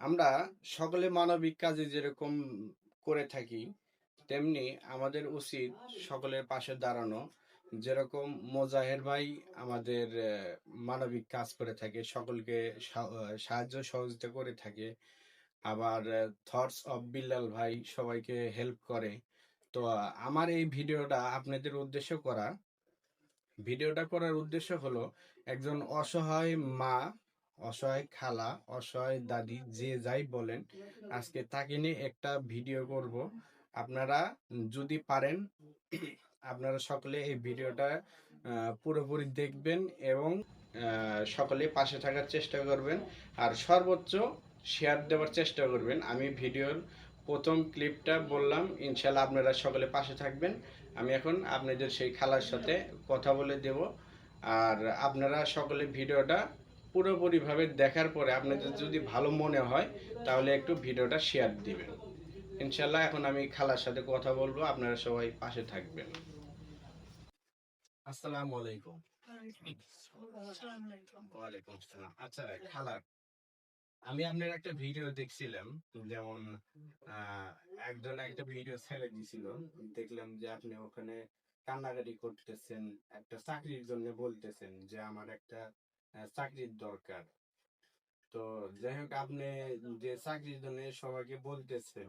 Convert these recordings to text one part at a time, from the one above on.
আমরা সকলে মানবিক কাজে যেরকম করে থাকি, তেমনি আমাদের উচিত সকলের পাশে দাঁড়ানো। যেরকম মোজাহের ভাই আমাদের মানবিক কাজ করে থাকে, সকলকে সাহায্য সহযোগিতা করে থাকে। আবার থটস অফ বিল্লাল ভাই সবাইকে হেল্প করে। তো আমার এই ভিডিওটা আপনাদের উদ্দেশ্য করা, ভিডিওটা করার উদ্দেশ্য হলো একজন অসহায় মা, অসহায় খালা, অসহায় দাদি, যে যাই বলেন, আজকে তাকে নিয়ে একটা ভিডিও করব। আপনারা যদি পারেন আপনারা সকলে এই ভিডিওটা পুরোপুরি দেখবেন এবং সকলে পাশে থাকার চেষ্টা করবেন আর সর্বোচ্চ শেয়ার দেওয়ার চেষ্টা করবেন। আমি ভিডিওর প্রথম ক্লিপটা বললাম, ইনশাল্লাহ আপনারা সকলে পাশে থাকবেন। আমি এখন আপনাদের সেই খালার সাথে কথা বলে দেব। আর আপনারা সকলে ভিডিওটা পুরোপুরিভাবে দেখার পরে আপনাদের যদি ভালো মনে হয় তাহলে একটু ভিডিওটা শেয়ার দিবেন। ইনশাল্লাহ এখন আমি খালার সাথে কথা বলবো, আপনারা সবাই পাশে থাকবেন। আসসালামু আলাইকুম। ওয়ালাইকুম আসসালাম। আচ্ছা খালা, আমি আপনার একটা ভিডিও দেখছিলাম, যেমন একজন একটা ভিডিও ছেড়ে দিছিল, দেখলাম যে আপনি ওখানে কান্নাকাটি করতেছেন, একটা চাকরির জন্য বলতেছেন যে আমার একটা চাকরির দরকার। তো যাই হোক, আপনি যে চাকরির জন্য সবাইকে বলতেছেন,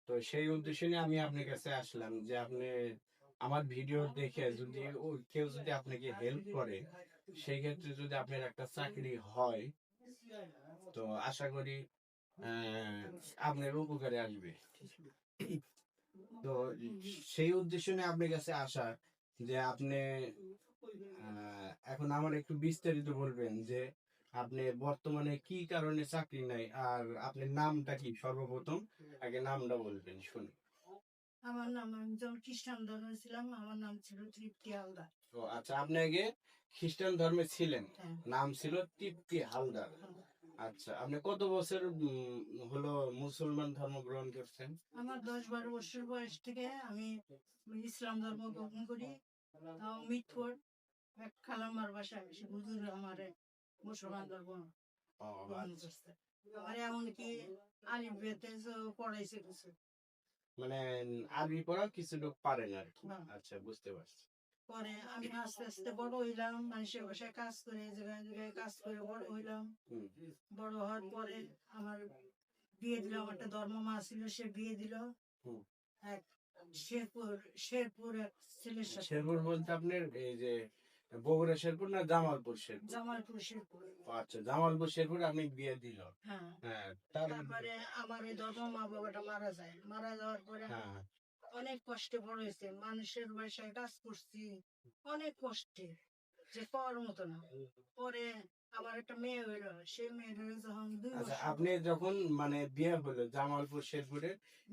তো সেই উদ্দেশ্যে নিয়ে আমি আপনার কাছে আসলাম যে আপনি আমার ভিডিও দেখে যদি কেউ যদি আপনাকে হেল্প করে, সেই ক্ষেত্রে যদি আপনার একটা চাকরি হয়, তো আশা করি আপনার উপকারে আসবে। তো সেই উদ্দেশ্য নিয়ে আপনার কাছে আসা, যে আপনি এখন আমার একটু বিস্তারিত বলবেন যে আপনি বর্তমানে কি কারণে চাকরি নাই, আর আপনার নামটা কি? সর্বপ্রথম আগে নামটা বলবেন শুনি। আমার নাম, আমি যখন খ্রিস্টান ধর্মে ছিলাম আমার নাম ছিল তৃপ্তি হালদার। ও আচ্ছা, আপনি আগে খ্রিস্টান ধর্মে ছিলেন, হ্যাঁ। নাম ছিল তৃপ্তি হালদার। আচ্ছা, আপনি কত বছর হলো মুসলমান ধর্ম গ্রহণ করছেন? আমার 10-12 বছর বয়স থেকে আমি ইসলাম ধর্ম গ্রহণ করি। তাও মিটফোর এক খালাম্মার বাসায় সে হুজুর আমারে মুসলমান ধর্ম ও গ্রহণ আচ্ছা, করছে। আমার এমনকি আলিফ বেতে পড়াইছে কিছু। মানে আরবি পড়া কিছু লোক পারেন আর কি। হ্যাঁ। আচ্ছা, বুঝতে পারছি। পরে আমি আস্তে আস্তে বড় হইলাম, মানুষের বাসায় কাজ করে, জায়গায় জায়গায় কাজ করে বড় হইলাম। হুম, বড় হওয়ার পরে আমার বিয়ে দিল, আমার একটা ধর্ম মা ছিল, সে বিয়ে দিল হুম। এক শেরপুর, শেরপুর এক ছেলের সাথে। শেরপুর বলতে আপনার এই যে বগুড়া শেরপুর না জামালপুর শেরপুর? জামালপুর শেরপুর। ও আচ্ছা, জামালপুর শেরপুর আপনি বিয়ে দিল। হ্যাঁ। হ্যাঁ, তারপরে আমার এই ধর্ম মা বাবাটা মারা যায়, মারা যাওয়ার পরে হ্যাঁ, অনেক কষ্টে বড় হয়েছে, মানুষের বাসায় কাজ করছি অনেক কষ্টে, যে পাওয়ার মতো না। পরে আমার একটা মেয়ে হইলো, সেই মেয়েটা যখন 2 আচ্ছা, বছর। আপনি যখন মানে বিয়ে হলো জামালপুর শেরপুরে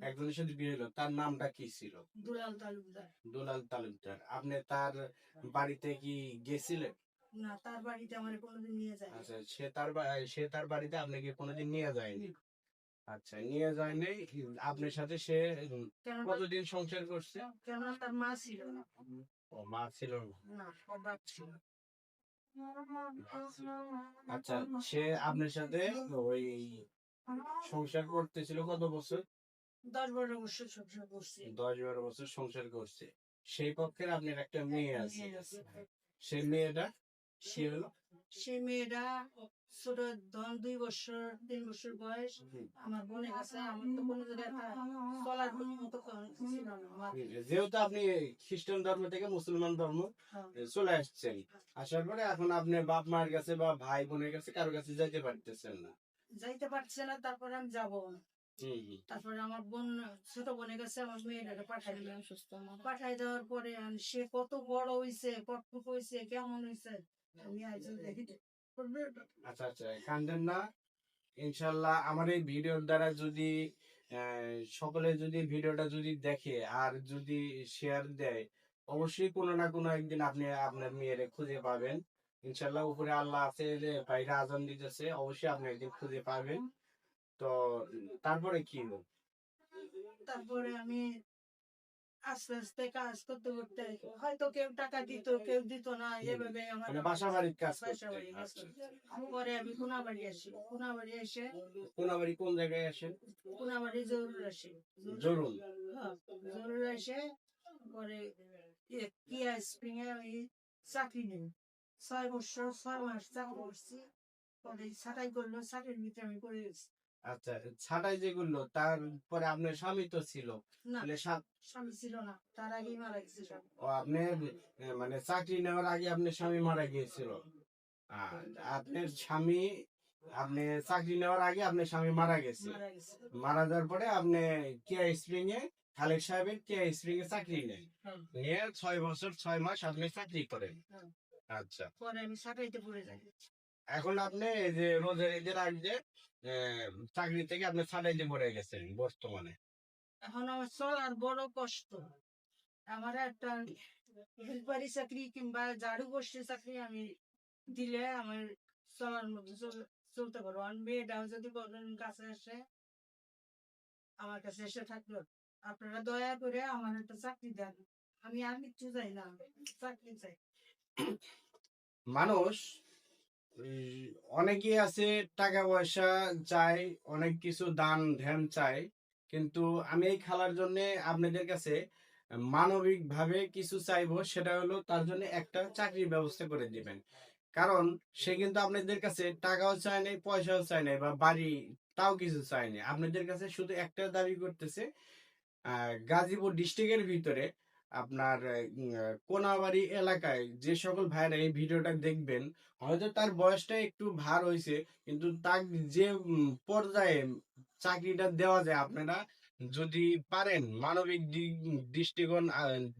একজনের সাথে বিয়ে হলো, তার নামটা কি ছিল? দুলাল তালুকদার। দুলাল তালুকদার। আপনি তার বাড়িতে কি গেছিলেন? না, তার বাড়িতে আমার কোনোদিন নিয়ে যায়। আচ্ছা, সে তার বাড়িতে আপনাকে কোনোদিন নিয়ে যায়নি? আচ্ছা, নিয়ে যায়নি। আপনার সাথে সে কতদিন সংসার করছে? কেননা তার মা ছিল না। ও, মা ছিল না। না, ওর বাপ ছিল। আচ্ছা, সে আপনার সাথে ওই সংসার করতেছিল কত বছর? 10-12 বছর সংসার করছি। 10-12 বছর সংসার করছে। সেই পক্ষের আপনার একটা মেয়ে আছে। মেয়ে আছে। সেই মেয়েটা কি হলো? সে মেয়েটা ছোট, ধর 2 বছর 3 বছর বয়স, আমার বোনের কাছে। আমার তো কোনো জায়গায় চলার মতো ছিল না আমার। যেহেতু আপনি খ্রিস্টান ধর্ম থেকে মুসলমান ধর্ম হ্যাঁ। চলে আসছেন, আসার পরে এখন আপনি বাপ মায়ের কাছে বা ভাই বোনের কাছে কারো কাছে যাইতে পারতেছেন না। যাইতে পারছে না, তারপরে আমি যাবো। হম হম। তারপরে আমার বোন, ছোট বোনের কাছে আমার মেয়েটাকে পাঠাই দিলাম, সুস্থ পাঠাই দেওয়ার পরে সে কত বড় হইছে, কটটুক হইছে, কেমন হইছে আমি আজ দেখি। আচ্ছা আচ্ছা, কান্দেন না। ইনশাল্লাহ আমার এই ভিডিওর দ্বারা যদি সকলে যদি ভিডিওটা যদি দেখে আর যদি শেয়ার দেয়, অবশ্যই কোনো না কোনো একদিন আপনি আপনার মেয়েরে খুঁজে পাবেন। ইনশাল্লাহ উপরে আল্লাহ আছে, যে ভাইরা আজান দিতেছে, অবশ্যই আপনি একদিন খুঁজে পাবেন। তো তারপরে কি হলো? তারপরে আমি আস্তে আস্তে কাজ করতে করতে হয়তো কেউ টাকা দিত, কেউ দিত না, এভাবে আমার মানে বাসা বাড়ির কাজ বাসা করতে। বাড়ি কাজ আচ্ছা। করতে। পরে আমি কোনাবাড়ি আসি, কোনাবাড়ি এসে কোনাবাড়ি কোন জায়গায় আসেন? কোনাবাড়ি জরুর আসি, জরুল। হ্যাঁ, জরুর এসে পরে কিয়া স্প্রিং এ আমি চাকরি নিই। 6 বছর 6 মাস চাকরি করছি। পরে ছাটাই করলো, চাকরির ভিতরে আমি পড়ে গেছি। আচ্ছা, ছাটাই যেগুলো তারপরে আপনার স্বামী তো ছিল, না, তাহলে স্বামী ছিল না, তার আগেই মারা গেছে স্বামী। ও আপনার মানে চাকরি নেওয়ার আগে আপনার স্বামী মারা গিয়েছিল। আর আপনার স্বামী, আপনি চাকরি নেওয়ার আগে আপনার স্বামী মারা গেছে। মারা গেছে। মারা যাওয়ার পরে আপনি কেয়া স্প্রিং এ, খালেক সাহেবের কেয়া স্প্রিং এ চাকরি নেন। হ্যাঁ, নিয়ে 6 বছর 6 মাস আপনি চাকরি করেন। হ্যাঁ। আচ্ছা, পরে আমি চাকরিতে পড়ে যাই। এখন আপনি এই যে রোজের ঈদের আগে চাকরি থেকে আপনি ছাড়াইতে পড়ে গেছেন বর্তমানে। এখন আমার চলার বড় কষ্ট। আমার একটা হেল্পারি চাকরি কিংবা ঝাড়ু বসে চাকরি আমি দিলে আমার চলার মধ্যে চলতে পারবো। আর মেয়েটাও যদি বলেন কাছে এসে, আমার কাছে এসে থাকলো, আপনারা দয়া করে আমার একটা চাকরি দেন, আমি আর কিচ্ছু চাই না, চাকরি চাই। মানুষ উম, অনেকেই আছে টাকা পয়সা চায়, অনেক কিছু দান ধ্যান চায়, কিন্তু আমি এই খেলার জন্য আপনাদের কাছে মানবিক ভাবে কিছু চাইবো, সেটা হলো তার জন্য একটা চাকরির ব্যবস্থা করে দিবেন। কারণ সে কিন্তু আপনাদের কাছে টাকাও চায় নাই, পয়সাও চায় নাই, বা বাড়ি তাও কিছু চায় নাই, আপনাদের কাছে শুধু একটা দাবি করতেছে। গাজীপুর ডিস্ট্রিক্টের ভিতরে আপনার কোনাবাড়ি এলাকায় যে সকল ভাইরা এই ভিডিওটা দেখবেন, হয়তো তার বয়সটা একটু ভার হয়েছে, কিন্তু তার যে পর্যায়ে চাকরিটা দেওয়া যায়, আপনারা যদি পারেন মানবিক দৃষ্টিকোণ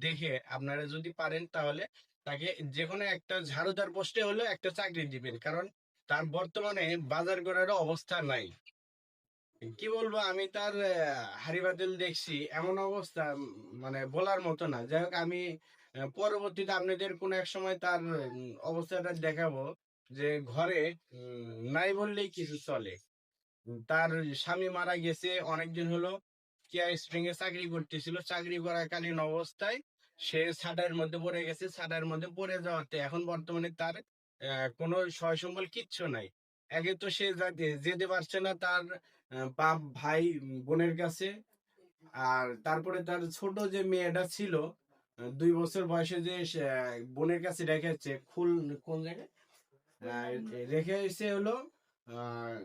দেখে আপনারা যদি পারেন, তাহলে তাকে যে কোনো একটা ঝাড়ুদার পোস্টে হলে একটা চাকরি দিবেন। কারণ তার বর্তমানে বাজার করারও অবস্থা নাই। কি বলবো, আমি তার হাড়ি পাতিল দেখছি, এমন অবস্থা মানে বলার মতো না। যাই হোক, আমি পরবর্তীতে আপনাদের কোন এক সময় তার অবস্থাটা দেখাবো, যে ঘরে নাই বললেই কিছু চলে। তার স্বামী মারা গেছে অনেকদিন হলো। কেয়া স্প্রিং এ চাকরি করতেছিল, চাকরি করাকালীন অবস্থায় সে ছাদের মধ্যে পড়ে গেছে। ছাদের মধ্যে পড়ে যাওয়াতে এখন বর্তমানে তার কোনো সয় সম্বল কিচ্ছু নাই। একে তো সে যেতে পারছে না তার বাপ ভাই বোনের কাছে। আর তারপরে তার ছোট যে মেয়েটা ছিল 2 বছর বয়সে, যে বোনের কাছে রেখেছে কোন জায়গায় আহ, রেখে এসে হলো আহ,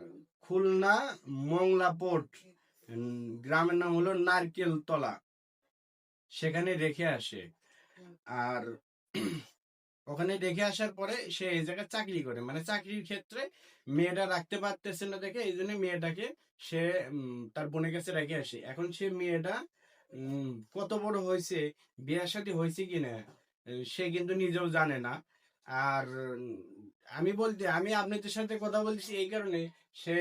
খুলনা মংলা পোর্ট, গ্রামের নাম হলো নারকেল তলা, সেখানে রেখে আসে। আর ওখানে রেখে আসার পরে সে এই জায়গায় চাকরি করে, মানে চাকরির ক্ষেত্রে মেয়েটা রাখতে পারতেছে না দেখে এই জন্য মেয়েটাকে সে তার বোনের কাছে রেখে আসে। এখন সে মেয়েটা কত বড় হয়েছে, বিয়ে শাদী হয়েছে কিনা সে কিন্তু নিজেও জানে না। আর আমি আপনাদের সাথে কথা বলছি এই কারণে, সে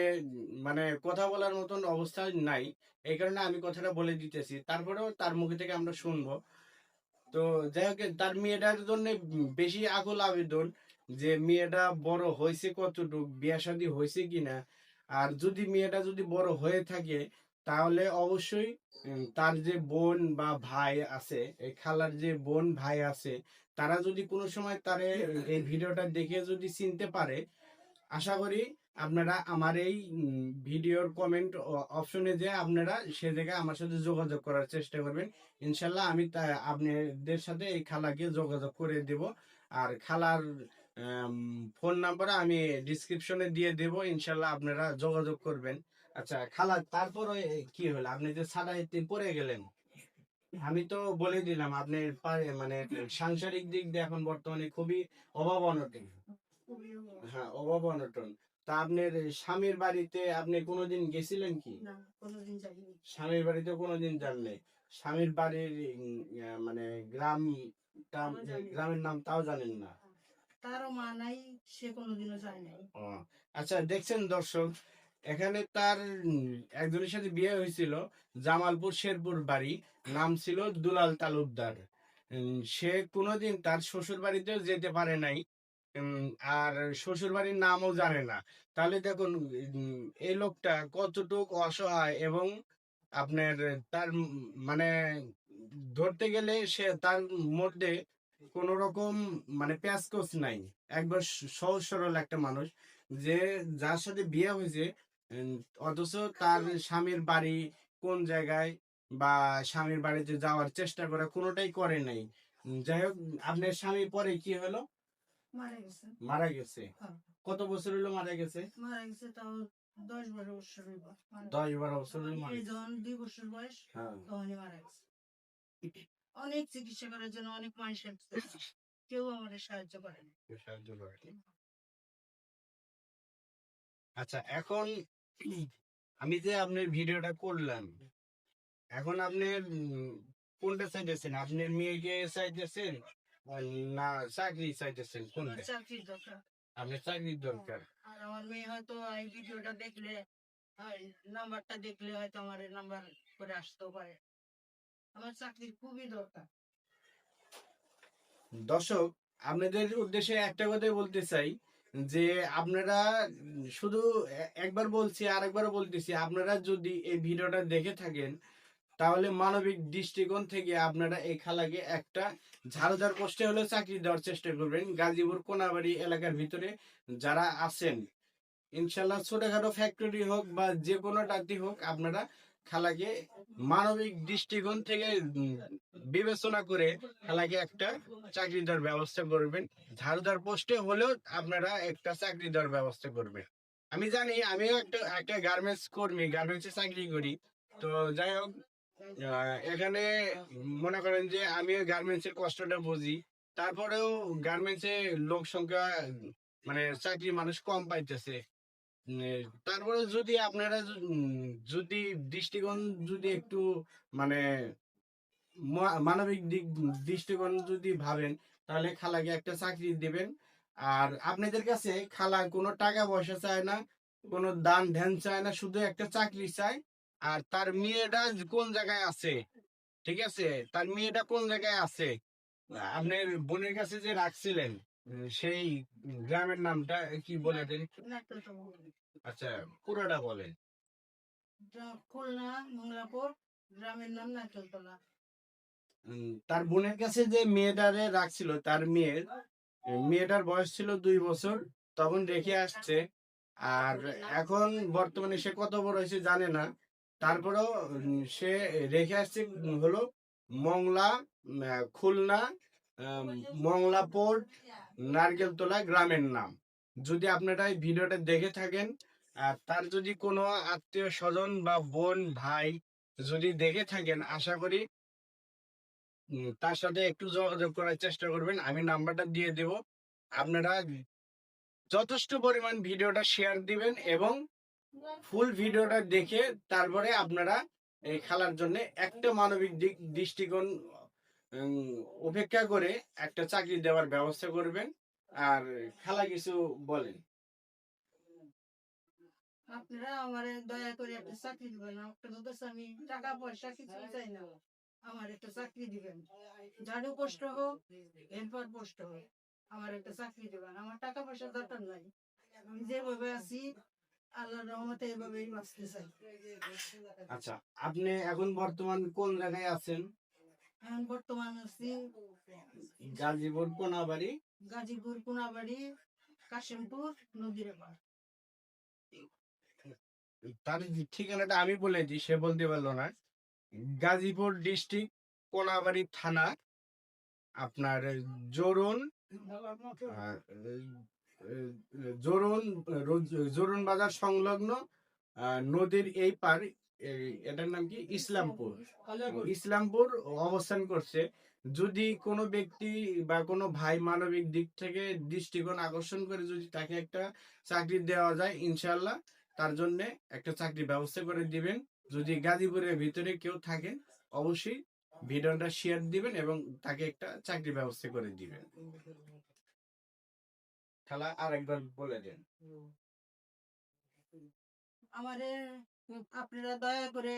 মানে কথা বলার মতন অবস্থা নাই, এই কারণে আমি কথাটা বলে দিতেছি, তারপরেও তার মুখ থেকে আমরা শুনবো। তো যাই হোক, তার মেয়েটার জন্য বেশি আকুল আবেদন, যে মেয়েটা বড় হয়েছে কতটুক, বিয়ে শাদী হয়েছে কিনা। আর যদি মেয়েটা যদি বড় হয়ে থাকে, তাহলে অবশ্যই তার যে বোন বা ভাই আছে, এই খালার যে বোন ভাই আছে, তারা যদি কোনো সময় তারে এই ভিডিওটা দেখে যদি চিনতে পারে, আশা করি আপনারা আমার এই ভিডিওর কমেন্ট অপশনে যে আপনারা সে জায়গায় আমার সাথে যোগাযোগ করার চেষ্টা করবেন। ইনশাল্লাহ আমি আপনাদের সাথে এই খালাকে যোগাযোগ করে দেব। আর খালার ফোন নাম্বার আমি ডিসক্রিপশনে দিয়ে দেব, ইনশাল্লাহ আপনারা যোগাযোগ করবেন। আচ্ছা খালা, তারপরে কি হলো, আপনি যে ছাড়াইতে পড়ে গেলেন, আমি তো বলে দিলাম আপনি মানে সাংসারিক দিক দিয়ে এখন বর্তমানে খুবই অভাব অনটন। হ্যাঁ, অভাব অনটন। তা আপনার স্বামীর বাড়িতে আপনি কোনোদিন গেছিলেন কি? না, কোনোদিন যাইনি। স্বামীর বাড়িতে কোনোদিন যান নাই? স্বামীর বাড়ির মানে গ্রামের নাম তাও জানেন না? তারও মা নাই, সে কোনোদিনও যায় নাই। ও, আচ্ছা, দেখছেন দর্শক, এখানে তার একজনের সাথে বিয়ে হয়েছিল, জামালপুর শেরপুর বাড়ি, নাম ছিল দুলাল তালুকদার। সে কোনোদিন তার শ্বশুর বাড়িতেও যেতে পারে নাই, আর শ্বশুর বাড়ির নামও জানে না। তাহলে দেখুন এই লোকটা কতটুক অসহায়, এবং আপনার তার মানে ধরতে গেলে সে তার মধ্যে কোন রকম মানে প্যাঁচকোচ নাই, একবার সহজ সরল একটা মানুষ, যে যার সাথে বিয়ে হয়েছে, উম, অথচ তার স্বামীর বাড়ি কোন জায়গায় বা স্বামীর বাড়িতে যাওয়ার চেষ্টা করা কোনোটাই করে নাই। যাই হোক, আপনার স্বামী পরে কি হলো? মারা গেছে। মারা গেছে। হ্যাঁ, কত বছর হলো মারা গেছে? মারা গেছে তাও 10-12 বছর হইব। 10-12 বছর হলো মারা এই গেছে। যখন 2 বছর বয়স হ্যাঁ। তখনই মারা গেছে। অনেক চিকিৎসা করার জন্য অনেক মানুষ আসছে, কেউ আমাদের সাহায্য করেনি। কেউ সাহায্য করেনি। আচ্ছা, এখন আমি যে আপনার ভিডিওটা করলাম, এখন আপনি কোনটা চাইতেছেন? আপনার মেয়েকে চাইতেছেন আর না চাকরি চাইতেছেন? আমার কোনটা? চাকরির দরকার। আপনার চাকরির দরকার। আর আমার মেয়ে হয়তো এই ভিডিওটা দেখলে, নাম্বারটা দেখলে হয়তো আমার নাম্বার করে আসতেও পারে। আমার চাকরির খুবই দরকার। দর্শক, আপনাদের উদ্দেশ্যে একটা কথাই বলতে চাই যে আপনারা শুধু একবার বলছি, আরেকবারও বলতেছি, আপনারা যদি এই ভিডিওটা দেখে থাকেন তাহলে মানবিক দৃষ্টিকোণ থেকে আপনারা এই খালাকে একটা ঝাড়ুদার পোস্টে হলেও চাকরি দেওয়ার চেষ্টা করবেন। গাজীপুর কোনাবাড়ি এলাকার ভিতরে যারা আছেন, ইনশাল্লাহ ছোটখাটো ফ্যাক্টরি হোক বা যে কোনোটাতে হোক, আপনারা খালাকে মানবিক দৃষ্টিকোণ থেকে বিবেচনা করে খালাকে একটা চাকরি দেওয়ার ব্যবস্থা করবেন। ঝাড়ুদার পোস্টে হলেও আপনারা একটা চাকরি দেওয়ার ব্যবস্থা করবেন। আমি জানি, আমিও একটা একটা গার্মেন্টস কর্মী, গার্মেন্টসে চাকরি করি। তো যাই হোক, এখানে মনে করেন যে আমিও গার্মেন্টস এর কষ্টটা বুঝি। তারপরেও গার্মেন্টসে লোক সংখ্যা মানে চাকরি মানুষ কম পাইতেছে। তারপরে যদি আপনারা যদি দৃষ্টিকোণ যদি একটু মানে মানবিক দিক দৃষ্টিকোণ যদি ভাবেন, তাহলে খালাকে একটা চাকরি দিবেন। আর আপনাদের কাছে খালা কোনো টাকা পয়সা চায় না, কোনো দান ধ্যান চায় না, শুধু একটা চাকরি চায়। আর তার মেয়েটা কোন জায়গায় আছে, ঠিক আছে, তার মেয়েটা কোন জায়গায় আছে, আপনার বোনের কাছে যে রাখছিলেন, সেই গ্রামের নামটা কি বলে দেন একটু? আচ্ছা, পুরোটা বলেন। খুলনা মংলাপুর, গ্রামের নাম নারকেলতলা। তার বোনের কাছে যে মেয়েটারে রাখছিল, তার মেয়েটার বয়স ছিল 2 বছর, তখন রেখে আসছে। আর এখন বর্তমানে সে কত বড় হয়েছে জানে না। তারপরেও সে রেখে আসছে হলো মংলা, খুলনা, আহ, মংলাপুর, নারকেলতলা গ্রামের নাম। যদি আপনারা এই ভিডিওটা দেখে থাকেন, আর তার যদি কোনো আত্মীয় স্বজন বা বোন ভাই যদি দেখে থাকেন, আশা করি তার সাথে একটু যোগাযোগ করার চেষ্টা করবেন। আমি নাম্বারটা দিয়ে দেব। আপনারা যথেষ্ট পরিমাণ ভিডিওটা শেয়ার দিবেন এবং ফুল ভিডিওটা দেখে তারপরে আপনারা এই খেলার জন্য একটা মানবিক দিক দৃষ্টিকোণ উম, উপেক্ষা করে একটা চাকরি দেওয়ার ব্যবস্থা করবেন। আর খেলা কিছু বলেন। আপনারা আমার দয়া করে একটা চাকরি দিবেন। আপনাদের কাছে আমি টাকা পয়সা কিছু চাই না, আমার একটা চাকরি দিবেন। ঝাড়ু পোস্ট হোক, হেল্পার পোস্ট হোক, আমার একটা চাকরি দিবেন। আমার টাকা পয়সার দরকার নাই, আমি যেভাবে আছি আল্লাহর রহমতে এভাবেই বাঁচতে চাই। আচ্ছা, আপনি এখন বর্তমান কোন জায়গায় আছেন? এখন বর্তমান আছি গাজীপুর কোনাবাড়ি। গাজীপুর কোনাবাড়ি, কাশিমপুর নদীর পার। তার ঠিকানাটা আমি বলে দিই, সে বলতে পারলো না। গাজীপুর ডিস্ট্রিক্ট, কোনাবাড়ি থানা, আপনার জোরুন, আহ, জোরুন, জোরুন বাজার সংলগ্ন নদীর এই পার। এটার নাম কি? ইসলামপুর। ইসলামপুর অবস্থান করছে। যদি কোনো ব্যক্তি বা কোনো ভাই মানবিক দিক থেকে দৃষ্টিকোণ আকর্ষণ করে যদি তাকে একটা চাকরি দেওয়া যায়, ইনশাল্লাহ তার জন্য একটা চাকরি ব্যবস্থা করে দিবেন। যদি গাজীপুরের ভিতরে কেউ থাকেন, অবশ্যই ভিডিওটা শেয়ার দিবেন এবং তাকে একটা চাকরি ব্যবস্থা করে দিবেন। খেলা আরেকবার বলে দেন। আমারে আপনারা দয়া করে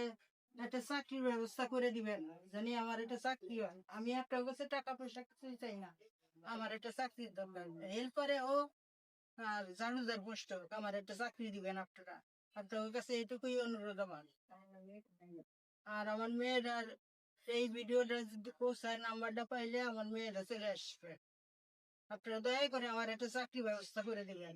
একটা চাকরির ব্যবস্থা করে দিবেন, জানি আমার একটা চাকরি হয়। আমি একটা কাছে টাকা পয়সা কিছুই চাই না, আমার একটা চাকরির দরকার। হেল্পারে হোক আর জানুদার পোস্ট হোক, আমার একটা চাকরি দিবেন আপনারা। আপনাদের কাছে এটুকুই অনুরোধ আমার। আর আমার মেয়েটার এই ভিডিওটা যদি পৌঁছায়, নাম্বারটা পাইলে আমার মেয়েরা চলে আসবে। আপনারা দয়া করে আমার একটা চাকরি ব্যবস্থা করে দেবেন।